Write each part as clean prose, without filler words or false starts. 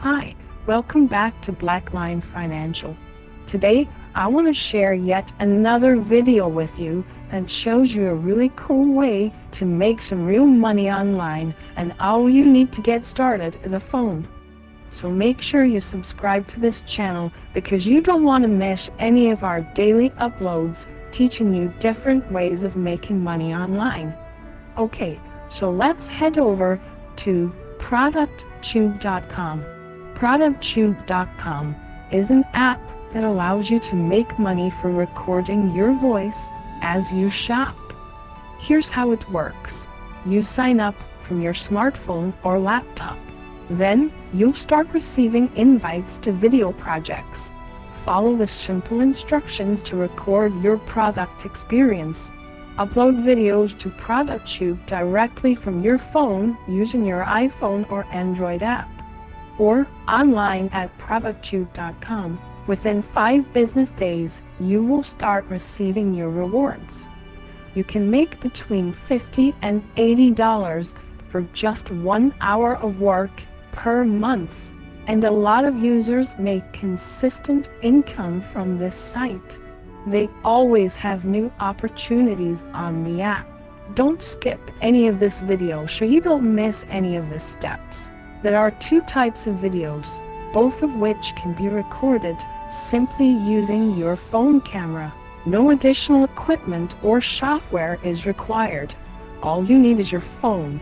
Hi, welcome back to Blackline Financial. Today, I want to share yet another video with you that shows you a really cool way to make some real money online, and all you need to get started is a phone. So make sure you subscribe to this channel because you don't want to miss any of our daily uploads teaching you different ways of making money online. Okay, so let's head over to ProductTube.com. ProductTube.com is an app that allows you to make money for recording your voice as you shop. Here's how it works. You sign up from your smartphone or laptop. Then, you'll start receiving invites to video projects. Follow the simple instructions to record your product experience. Upload videos to ProductTube directly from your phone using your iPhone or Android app, or online at ProductTube.com. Within 5 business days, you will start receiving your rewards. You can make between $50 and $80 for just 1 hour of work per month, and a lot of users make consistent income from this site. They always have new opportunities on the app. Don't skip any of this video so you don't miss any of the steps. There are 2 types of videos, both of which can be recorded simply using your phone camera. No additional equipment or software is required. All you need is your phone.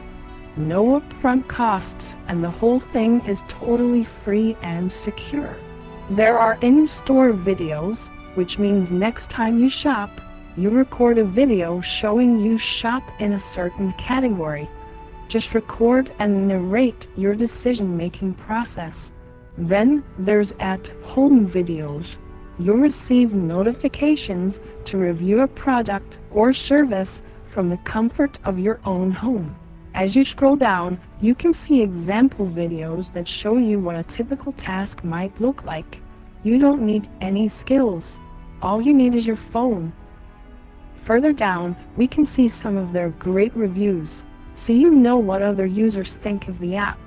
No upfront costs, and the whole thing is totally free and secure. There are in-store videos, which means next time you shop, you record a video showing you shop in a certain category. Just record and narrate your decision-making process. Then there's at-home videos. You'll receive notifications to review a product or service from the comfort of your own home. As you scroll down, you can see example videos that show you what a typical task might look like. You don't need any skills. All you need is your phone. Further down, we can see some of their great reviews, so you know what other users think of the app,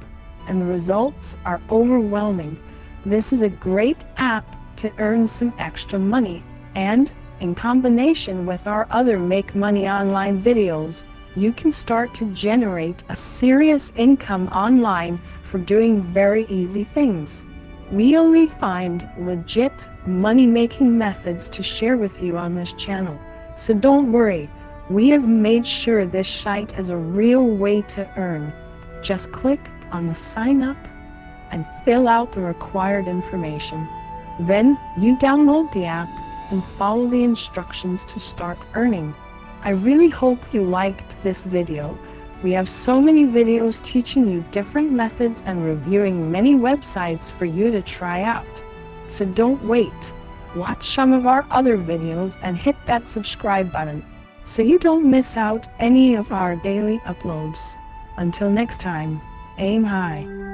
and the results are overwhelming. This is a great app to earn some extra money, and in combination with our other Make Money Online videos, you can start to generate a serious income online for doing very easy things. We only find legit money-making methods to share with you on this channel, so don't worry. We have made sure this site is a real way to earn. Just click on the sign up and fill out the required information. Then you download the app and follow the instructions to start earning. I really hope you liked this video. We have so many videos teaching you different methods and reviewing many websites for you to try out. So don't wait. Watch some of our other videos and hit that subscribe button so you don't miss out any of our daily uploads. Until next time, aim high.